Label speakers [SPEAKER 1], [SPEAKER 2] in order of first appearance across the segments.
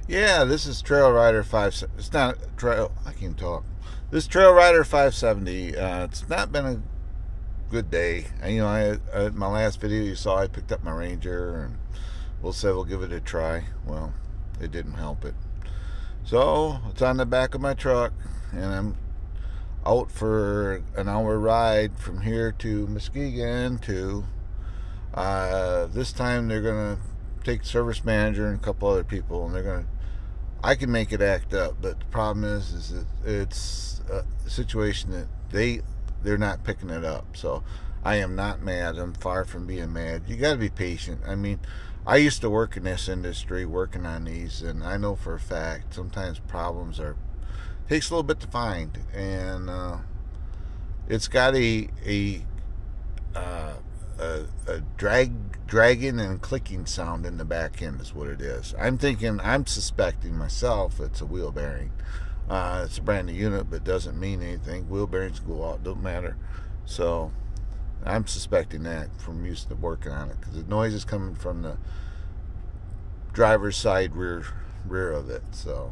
[SPEAKER 1] Yeah, this is Trail Rider 5. It's not trail. I can't talk. This Trail Rider 570. It's not been a good day. My last video you saw, I picked up my Ranger, and we'll give it a try. Well, it didn't help it. So it's on the back of my truck, and I'm out for an hour ride from here to Muskegon to. This time they're gonna take the service manager and a couple other people, and they're gonna. I can make it act up, but the problem is that it's a situation that they're not picking it up. So I am not mad. I'm far from being mad. You got to be patient. I mean, I used to work in this industry, working on these, and I know for a fact sometimes problems takes a little bit to find, and it's got a dragging and clicking sound in the back end is what it is. I'm suspecting myself it's a wheel bearing. It's a brand new unit, but doesn't mean anything. Wheel bearings go out, don't matter. So I'm suspecting that from used to working on it, because the noise is coming from the driver's side rear of it. So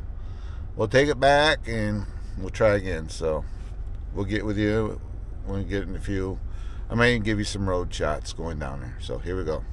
[SPEAKER 1] we'll take it back and we'll try again. So we'll get with you when we get in a few. I may give you some road shots going down there. So here we go.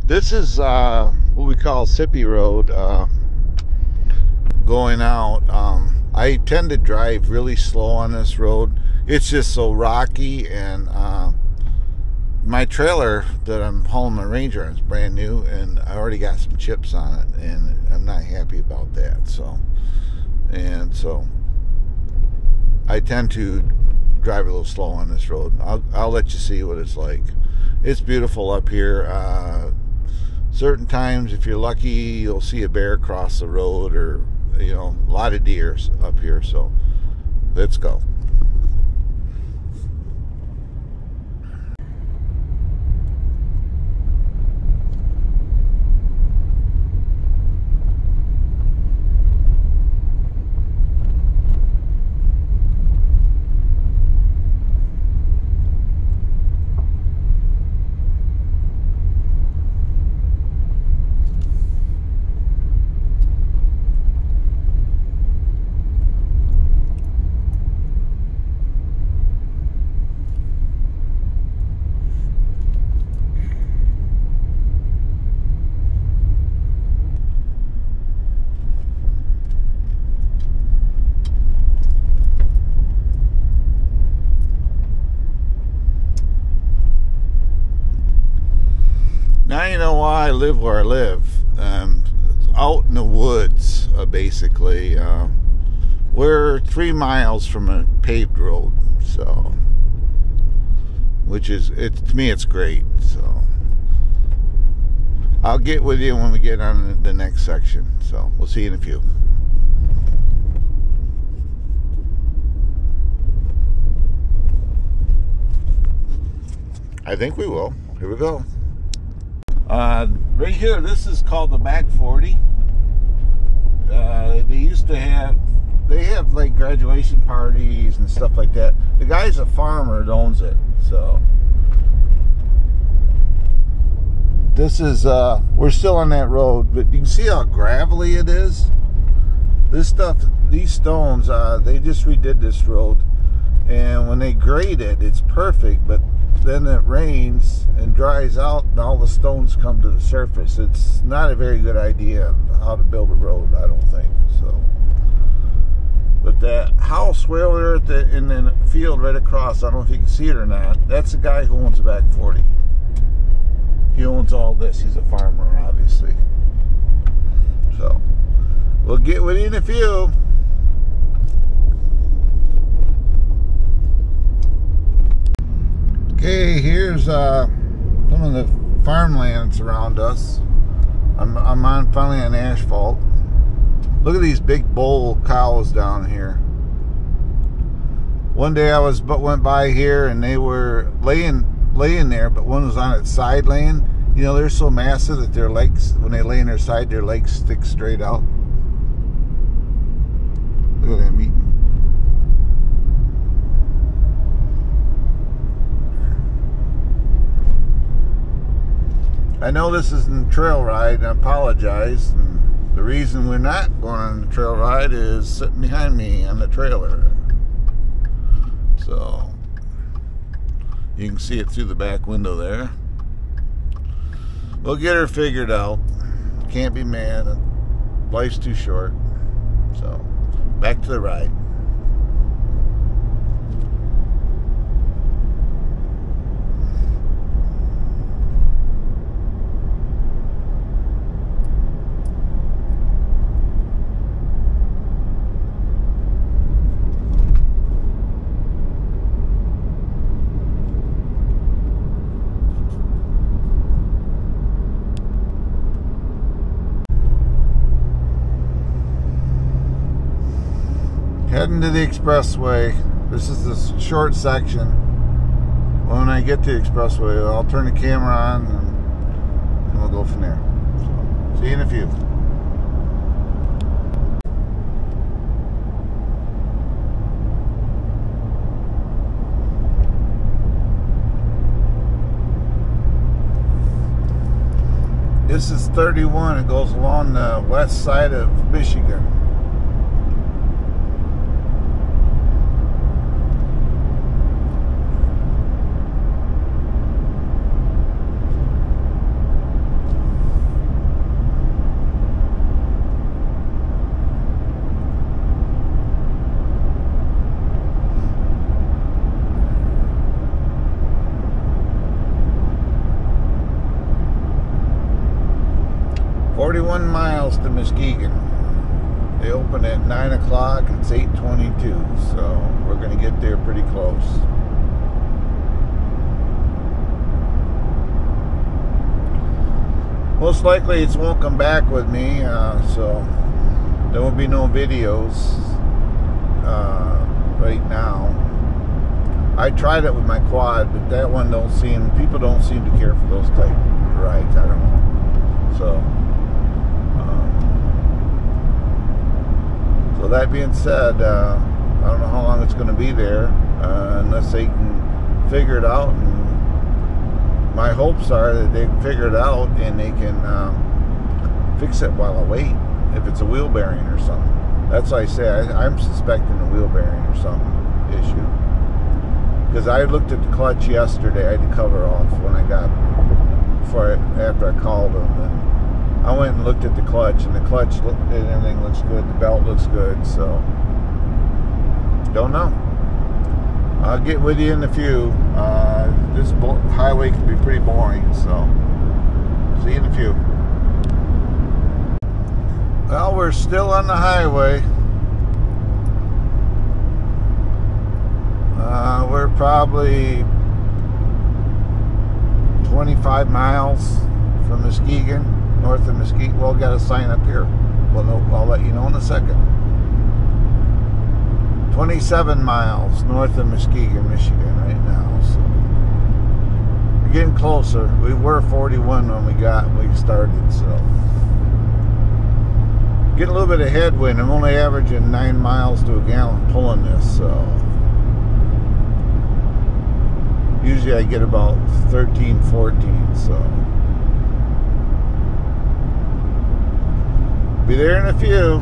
[SPEAKER 1] This is what we call Sippy Road going out. I tend to drive really slow on this road. It's just so rocky, and my trailer that I'm hauling my Ranger on is brand new, and I already got some chips on it, and I'm not happy about that. So I tend to drive a little slow on this road. I'll let you see what it's like. It's beautiful up here. Certain times, if you're lucky, you'll see a bear cross the road, or a lot of deers up here. So let's go. Now you know why I live where I live. Out in the woods, basically. We're 3 miles from a paved road, so to me it's great. So I'll get with you when we get on the next section. So we'll see you in a few. I think we will. Here we go. Right here, this is called the Back 40. They have like graduation parties and stuff like that. The guy's a farmer that owns it. So this is, we're still on that road, but you can see how gravelly it is. These stones, they just redid this road. And when they grade it, it's perfect, but then it rains and dries out and all the stones come to the surface. It's not a very good idea how to build a road, I don't think. So, but that house way over there in the field right across, I don't know if you can see it or not, that's the guy who owns the Back 40. He owns all this. He's a farmer, obviously. So We'll get with you in a few. Okay, here's some of the farmlands around us. I'm on finally on asphalt. Look at these big bull cows down here. One day I went by here and they were laying there, but one was on its side laying. You know, they're so massive that their legs, when they lay on their side, their legs stick straight out. Look at them eating. I know this isn't a trail ride, and I apologize. And the reason we're not going on the trail ride is sitting behind me on the trailer. So, you can see it through the back window there. We'll get her figured out. Can't be mad. Life's too short. So, back to the ride. Heading to the expressway. This is the short section. When I get to the expressway, I'll turn the camera on and we'll go from there. So, see you in a few. This is 31. It goes along the west side of Michigan. Miles to Muskegon. They open at 9 o'clock. It's 8:22, so we're going to get there pretty close. Most likely it won't come back with me, so there will be no videos right now. I tried it with my quad, but that one people don't seem to care for those type of rides. I don't know. So that being said, I don't know how long it's going to be there, unless they can figure it out. And my hopes are that they can figure it out and they can fix it while I wait, if it's a wheel bearing or something. That's why I say I'm suspecting a wheel bearing or something issue. Because I looked at the clutch yesterday. I had to cover off when I got, after I called them. And I went and looked at the clutch, and the clutch and everything looks good. The belt looks good, so don't know. I'll get with you in a few. This highway can be pretty boring, so see you in a few. Well, we're still on the highway. We're probably 25 miles from Muskegon. North of Muskegon. Well, got a sign up here. Well, no, I'll let you know in a second. 27 miles north of Muskegon, Michigan right now. So we're getting closer. We were 41 when we started, so getting a little bit of headwind. I'm only averaging 9 miles to a gallon pulling this, so usually I get about 13, 14, so be there in a few.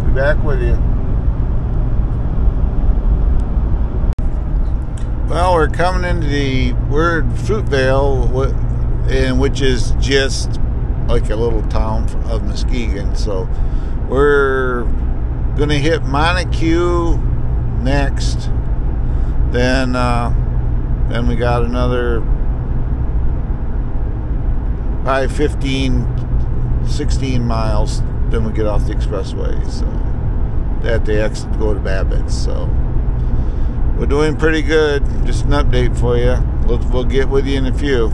[SPEAKER 1] Be back with you. Well, we're coming into we're in Fruitvale, which is just like a little town of Muskegon. So we're gonna hit Montague next. Then we got another probably 15, 16 miles then we get off the expressway. So at the exit to go to Babbitt's. So we're doing pretty good. Just an update for you. We'll get with you in a few.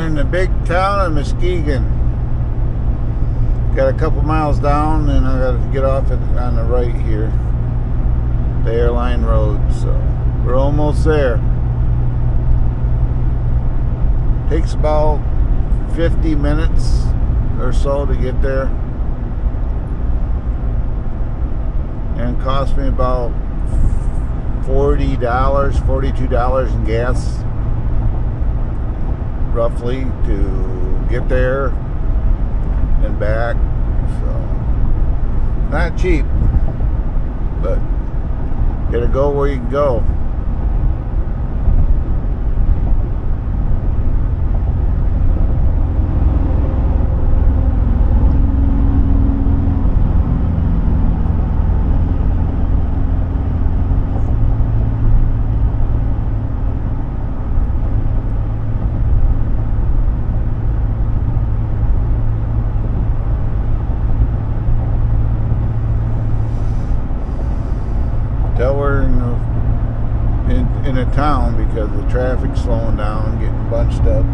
[SPEAKER 1] The big town of Muskegon. Got a couple miles down, and I got to get off on the right here, the airline road. So we're almost there. Takes about 50 minutes or so to get there, and cost me about $40, $42 in gas, roughly, to get there and back. So not cheap, but gotta go where you can go. Till we're in a town, because the traffic's slowing down, getting bunched up.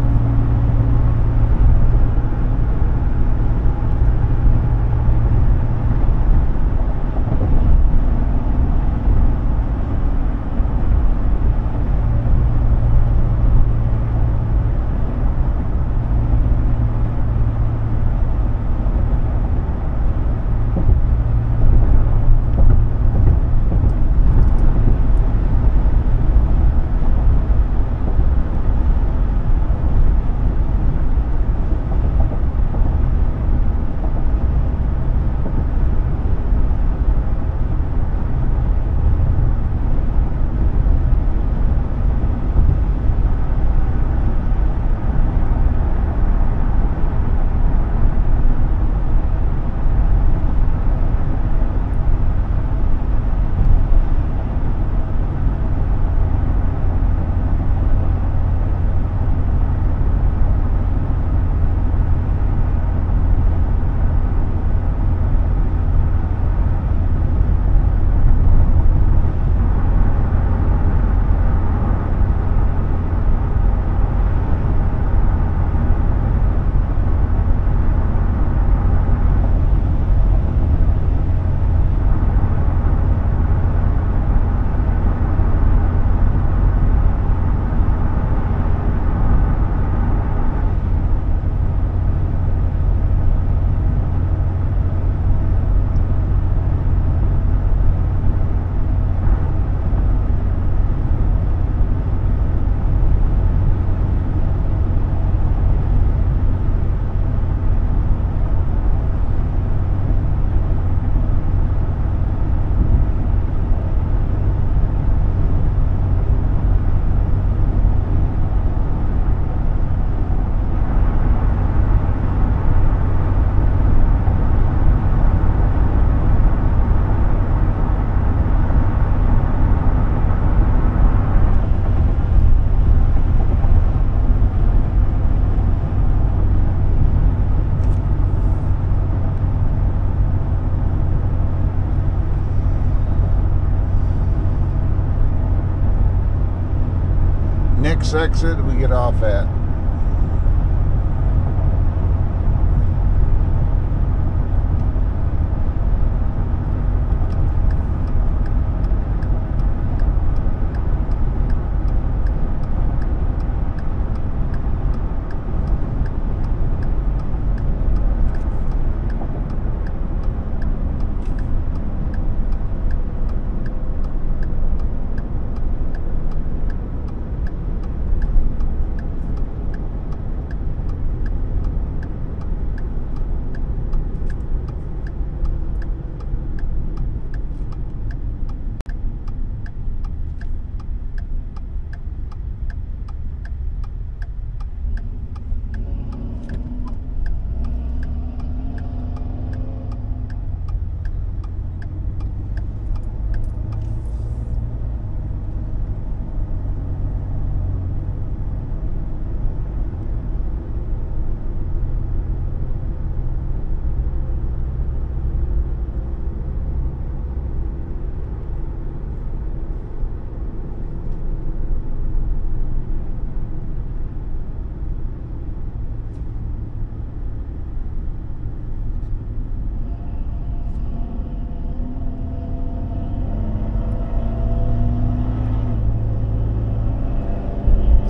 [SPEAKER 1] Next exit we get off at.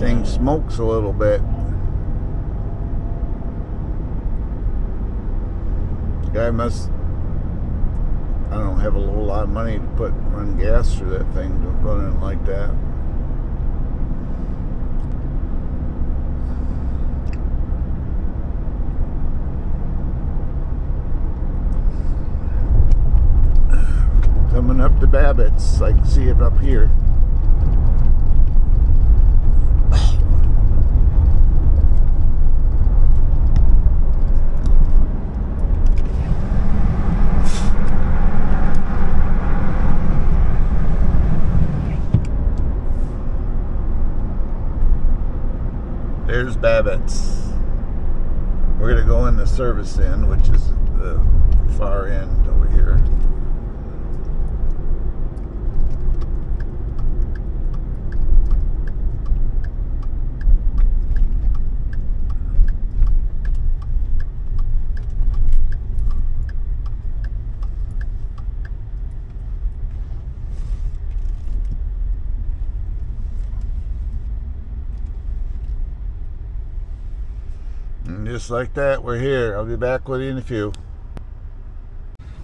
[SPEAKER 1] thing smokes a little bit. The guy must, I don't have a whole lot of money to run gas through that thing to run it like that. Coming up to Babbitt's, I can see it up here. There's Babbitt's. We're going to go in the service end, which is the far end over here. And just like that, we're here. I'll be back with you in a few.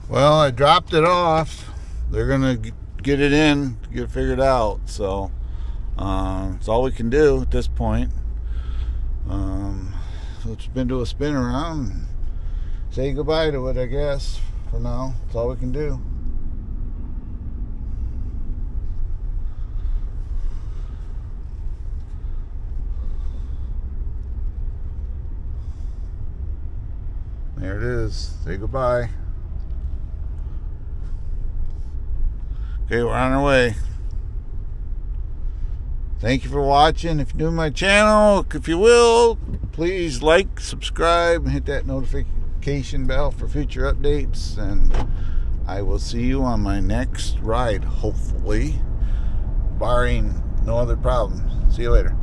[SPEAKER 1] Well, I dropped it off. They're gonna get it in, get it figured out. So it's all we can do at this point. So it's been to a spin around and say goodbye to it, I guess. For now, that's all we can do. There it is. Say goodbye. Okay, we're on our way. Thank you for watching. If you're new to my channel, if you will, please like, subscribe, and hit that notification bell for future updates. And I will see you on my next ride, hopefully, barring no other problems. See you later.